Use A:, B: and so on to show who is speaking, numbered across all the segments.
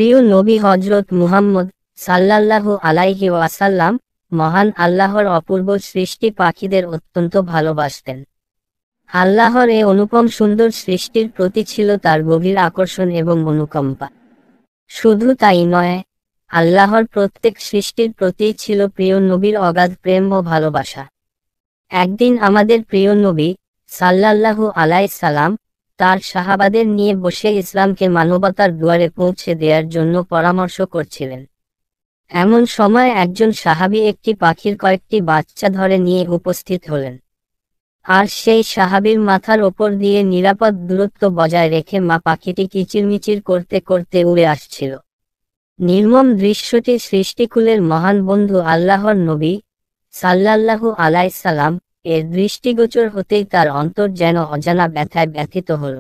A: প্রিয় নবী হযরত মুহাম্মদ সাল্লাল্লাহু আলাইহি ওয়াসাল্লাম মহান আল্লাহর অপূর্ব সৃষ্টি পাখিদের অত্যন্ত ভালোবাসতেন। আল্লাহর এই অনুপম সুন্দর সৃষ্টির প্রতি ছিল তার গভীর আকর্ষণ এবং অনুকম্পা। শুধু তাই নয়, আল্লাহর প্রত্যেক সৃষ্টির প্রতি ছিল প্রিয় নবীর অগাধ প্রেম ও ভালোবাসা। একদিন আমাদের প্রিয় নবী সাল্লাল্লাহু আলাইহি সাল্লাম তার সাহাবাদের নিয়ে বসে ইসলামকে মানবতার দুয়ারে পৌঁছে দেওয়ার জন্য পরামর্শ করছিলেন। এমন সময় একজন সাহাবী একটি পাখির কয়েকটি বাচ্চা ধরে নিয়ে উপস্থিত হলেন। আর সেই সাহাবীর মাথার ওপর দিয়ে নিরাপদ দূরত্ব বজায় রেখে মা পাখিটি কিচিরমিচির করতে করতে উড়ে আসছিল। নির্মম দৃশ্যটি সৃষ্টিকুলের মহান বন্ধু আল্লাহর নবী সাল্লাল্লাহু আলাইহি সাল্লাম এর দৃষ্টিগোচর হতেই তার অন্তর যেন অজানা ব্যথায় ব্যথিত হল।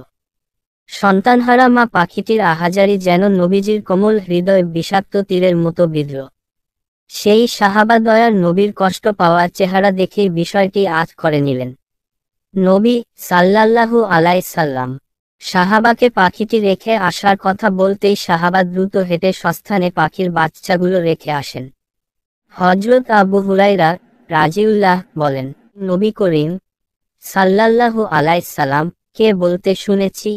A: সন্তানহারা মা পাখিটির আহাজারি যেন নবীজির কোমল হৃদয় বিষাক্ত তীরের মতো বিঁধল। সেই সাহাবা দয়ার নবীর কষ্ট পাওয়া চেহারা দেখেই বিষয়টি আঁচ করে নিলেন। নবী সাল্লাল্লাহু আলাইহি সাল্লাম সাহাবাকে পাখিটি রেখে আসার কথা বলতেই সাহাবা দ্রুত হেঁটে সস্থানে পাখির বাচ্চাগুলো রেখে আসেন। হযরত আবু হুরায়রা রাজিউল্লাহ বলেন, নবী করিম সাল্লাল্লাহু আলাইহি সাল্লাম কে বলতে শুনেছি,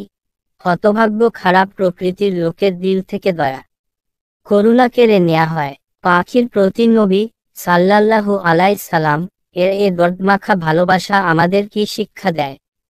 A: হতভাগ্য খারাপ প্রকৃতির লোকের দিল থেকে দয়া করুণা কেড়ে নেওয়া হয়। পাখির প্রতি নবী সাল্লাল্লাহু আলাইহি সাল্লাম এর এ দর্দমাখা ভালোবাসা আমাদের কি শিক্ষা দেয়?